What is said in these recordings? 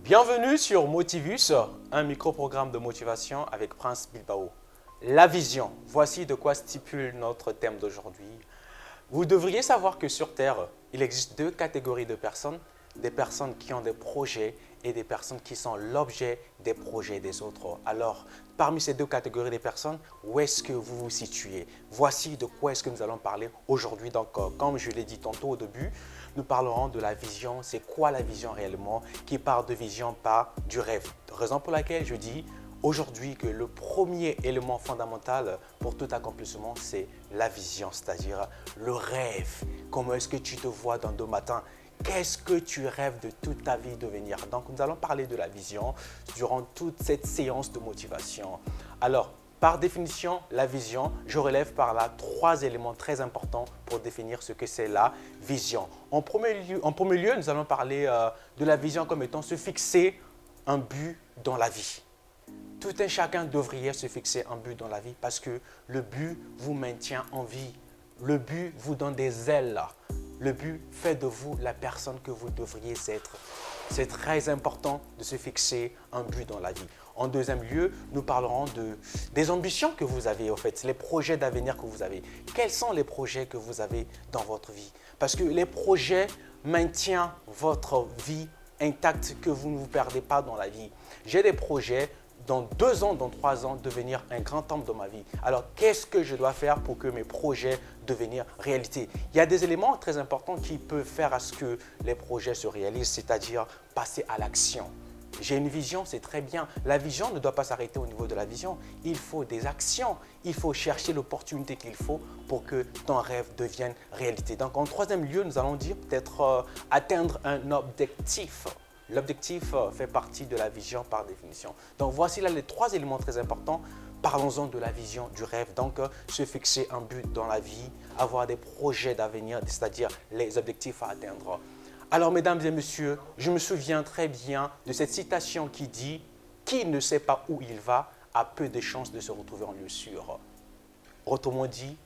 Bienvenue sur Motivus, un micro-programme de motivation avec Prince Bilbao. La vision, voici de quoi stipule notre thème d'aujourd'hui. Vous devriez savoir que sur Terre, il existe deux catégories de personnes, des personnes qui ont des projets et des personnes qui sont l'objet des projets des autres. Alors, parmi ces deux catégories de personnes, où est-ce que vous vous situez? Voici de quoi est-ce que nous allons parler aujourd'hui. Donc, comme je l'ai dit tantôt au début, nous parlerons de la vision. C'est quoi la vision réellement? Qui part de vision, part du rêve. Raison pour laquelle je dis aujourd'hui que le premier élément fondamental pour tout accomplissement, c'est la vision, c'est-à-dire le rêve. Comment est-ce que tu te vois dans 2 matins? Qu'est-ce que tu rêves de toute ta vie devenir? Donc, nous allons parler de la vision durant toute cette séance de motivation. Alors, par définition, la vision, je relève par là 3 éléments très importants pour définir ce que c'est la vision. En premier lieu, nous allons parler de la vision comme étant se fixer un but dans la vie. Tout un chacun devrait se fixer un but dans la vie parce que le but vous maintient en vie. Le but vous donne des ailes. Le but fait de vous la personne que vous devriez être. C'est très important de se fixer un but dans la vie. En deuxième lieu, nous parlerons des ambitions que vous avez, en fait, les projets d'avenir que vous avez. Quels sont les projets que vous avez dans votre vie? Parce que les projets maintiennent votre vie intacte, que vous ne vous perdez pas dans la vie. J'ai des projets dans 2 ans, dans 3 ans, devenir un grand homme dans ma vie. Alors, qu'est-ce que je dois faire pour que mes projets deviennent réalité? Il y a des éléments très importants qui peuvent faire à ce que les projets se réalisent, c'est-à-dire passer à l'action. J'ai une vision, c'est très bien. La vision ne doit pas s'arrêter au niveau de la vision. Il faut des actions. Il faut chercher l'opportunité qu'il faut pour que ton rêve devienne réalité. Donc, en troisième lieu, nous allons dire peut-être atteindre un objectif. L'objectif fait partie de la vision par définition. Donc, voici là les 3 éléments très importants. Parlons-en de la vision, du rêve. Donc, se fixer un but dans la vie, avoir des projets d'avenir, c'est-à-dire les objectifs à atteindre. Alors, mesdames et messieurs, je me souviens très bien de cette citation qui dit « Qui ne sait pas où il va a peu de chances de se retrouver en lieu sûr ». Autrement dit,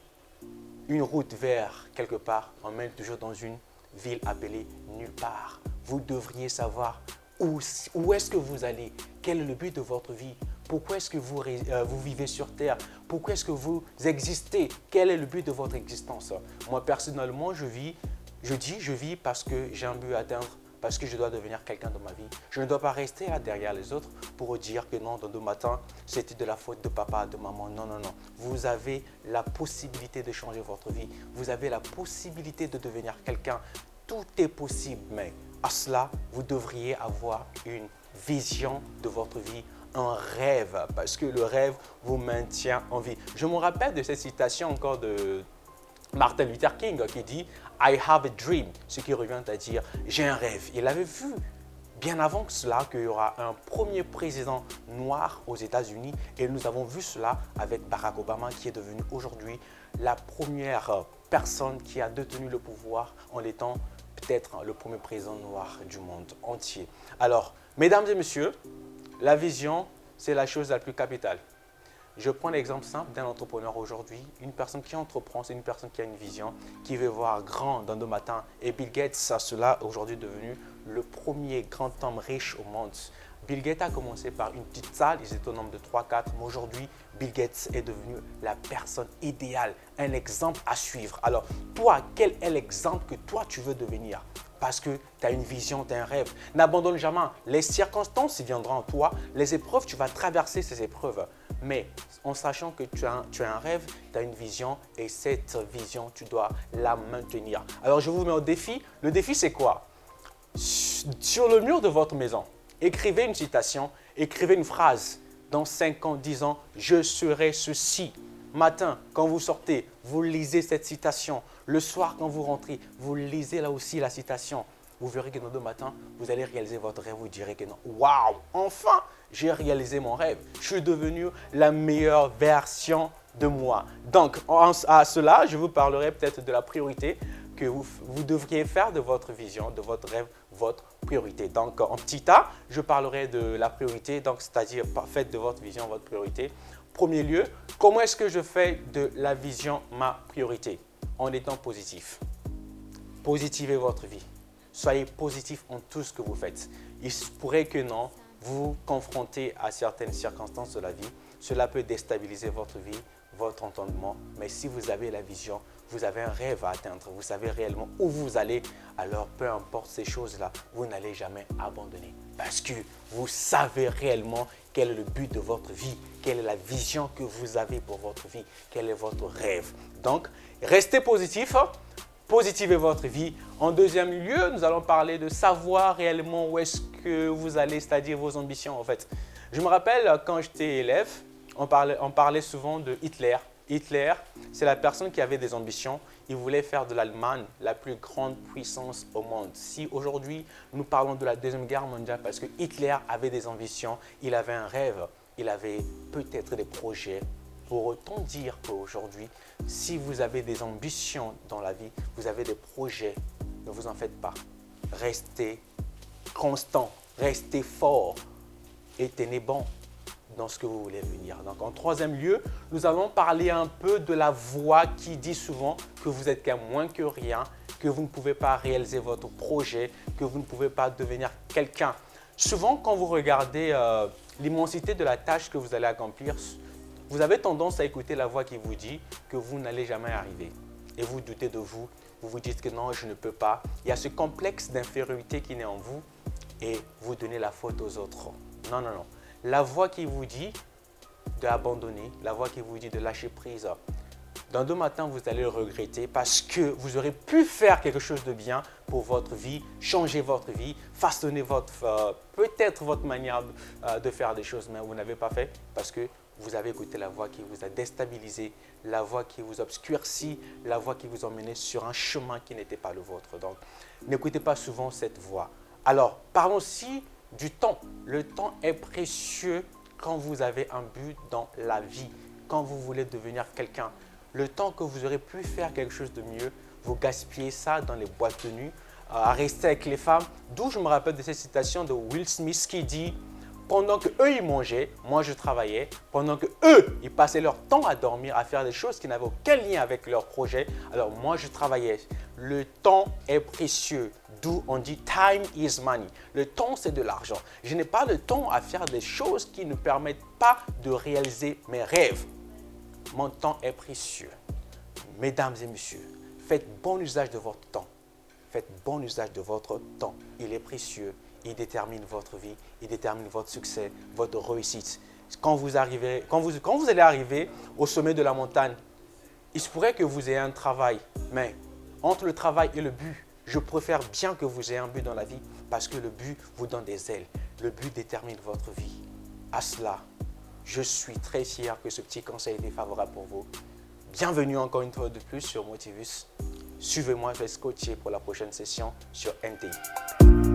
une route vers quelque part emmène toujours dans une ville appelée nulle part. Vous devriez savoir où est-ce que vous allez, quel est le but de votre vie, pourquoi est-ce que vous vivez sur Terre, pourquoi est-ce que vous existez, quel est le but de votre existence. Moi, personnellement, je vis parce que j'ai un but à atteindre, parce que je dois devenir quelqu'un dans ma vie. Je ne dois pas rester là derrière les autres pour dire que non, dans 2 matins, c'était de la faute de papa, de maman. Non, non, non. Vous avez la possibilité de changer votre vie. Vous avez la possibilité de devenir quelqu'un. Tout est possible, mais à cela, vous devriez avoir une vision de votre vie, un rêve, parce que le rêve vous maintient en vie. Je me rappelle de cette citation encore de Martin Luther King qui dit « I have a dream », ce qui revient à dire « j'ai un rêve ». Il avait vu bien avant que cela qu'il y aura un premier président noir aux États-Unis et nous avons vu cela avec Barack Obama qui est devenu aujourd'hui la première personne qui a détenu le pouvoir en étant peut-être le premier président noir du monde entier. Alors, mesdames et messieurs, la vision, c'est la chose la plus capitale. Je prends l'exemple simple d'un entrepreneur aujourd'hui. Une personne qui entreprend, c'est une personne qui a une vision, qui veut voir grand dans 2 matins. Et Bill Gates, cela aujourd'hui devenu le premier grand homme riche au monde. Bill Gates a commencé par une petite salle, ils étaient au nombre de 3-4, mais aujourd'hui, Bill Gates est devenu la personne idéale, un exemple à suivre. Alors, toi, quel est l'exemple que toi, tu veux devenir? Parce que tu as une vision, tu as un rêve. N'abandonne jamais. Les circonstances viendront en toi. Les épreuves, tu vas traverser ces épreuves. Mais en sachant que tu as un rêve, tu as une vision et cette vision, tu dois la maintenir. Alors, je vous mets au défi. Le défi, c'est quoi? Sur le mur de votre maison, écrivez une citation, écrivez une phrase. Dans 5 ans, 10 ans, je serai ceci. Matin, quand vous sortez, vous lisez cette citation. Le soir, quand vous rentrez, vous lisez là aussi la citation. Vous verrez que dans 2 matins, vous allez réaliser votre rêve. Vous direz que non, waouh, enfin, j'ai réalisé mon rêve. Je suis devenu la meilleure version de moi. Donc, à cela, je vous parlerai peut-être de la priorité que vous devriez faire de votre vision, de votre rêve, votre priorité. Donc, en petit A, je parlerai de la priorité, donc c'est-à-dire faites de votre vision votre priorité. Premier lieu, comment est-ce que je fais de la vision ma priorité? En étant positif. Positivez votre vie. Soyez positif en tout ce que vous faites. Il se pourrait que non, vous confrontez à certaines circonstances de la vie. Cela peut déstabiliser votre vie, votre entendement. Mais si vous avez la vision, vous avez un rêve à atteindre, vous savez réellement où vous allez, alors peu importe ces choses-là, vous n'allez jamais abandonner. Parce que vous savez réellement quel est le but de votre vie, quelle est la vision que vous avez pour votre vie, quel est votre rêve. Donc, restez positif, positivez votre vie. En deuxième lieu, nous allons parler de savoir réellement où est-ce que vous allez, c'est-à-dire vos ambitions en fait. Je me rappelle quand j'étais élève, on parlait souvent de Hitler. Hitler, c'est la personne qui avait des ambitions. Il voulait faire de l'Allemagne la plus grande puissance au monde. Si aujourd'hui, nous parlons de la Deuxième Guerre mondiale parce que Hitler avait des ambitions, il avait un rêve, il avait peut-être des projets. Pour autant dire qu'aujourd'hui, si vous avez des ambitions dans la vie, vous avez des projets, ne vous en faites pas. Restez constant, restez fort et tenez bon dans ce que vous voulez venir. Donc, en troisième lieu, nous allons parler un peu de la voix qui dit souvent que vous êtes qu'un moins que rien, que vous ne pouvez pas réaliser votre projet, que vous ne pouvez pas devenir quelqu'un. Souvent, quand vous regardez l'immensité de la tâche que vous allez accomplir, vous avez tendance à écouter la voix qui vous dit que vous n'allez jamais arriver. Et vous doutez de vous, vous vous dites que non, je ne peux pas. Il y a ce complexe d'infériorité qui naît en vous et vous donnez la faute aux autres. Non, non, non. La voix qui vous dit d'abandonner, la voix qui vous dit de lâcher prise, dans 2 matins, vous allez le regretter parce que vous aurez pu faire quelque chose de bien pour votre vie, changer votre vie, façonner peut-être votre manière de faire des choses, mais vous n'avez pas fait parce que vous avez écouté la voix qui vous a déstabilisé, la voix qui vous obscurcit, la voix qui vous emmenait sur un chemin qui n'était pas le vôtre. Donc, n'écoutez pas souvent cette voix. Alors, parlons aussi du temps. Le temps est précieux quand vous avez un but dans la vie, quand vous voulez devenir quelqu'un. Le temps que vous aurez pu faire quelque chose de mieux, vous gaspillez ça dans les boîtes de nuit, à rester avec les femmes. D'où je me rappelle de cette citation de Will Smith qui dit « Pendant qu'eux ils mangeaient, moi je travaillais. Pendant qu'eux ils passaient leur temps à dormir, à faire des choses qui n'avaient aucun lien avec leur projet, alors moi je travaillais. » Le temps est précieux. D'où on dit time is money. Le temps, c'est de l'argent. Je n'ai pas le temps à faire des choses qui ne permettent pas de réaliser mes rêves. Mon temps est précieux. Mesdames et messieurs, faites bon usage de votre temps. Faites bon usage de votre temps. Il est précieux. Il détermine votre vie. Il détermine votre succès, votre réussite. Quand vous allez arriver au sommet de la montagne, il se pourrait que vous ayez un travail, mais entre le travail et le but, je préfère bien que vous ayez un but dans la vie parce que le but vous donne des ailes. Le but détermine votre vie. À cela, je suis très fier que ce petit conseil était favorable pour vous. Bienvenue encore une fois de plus sur Motivus. Suivez-moi, je vais coacher pour la prochaine session sur NTI.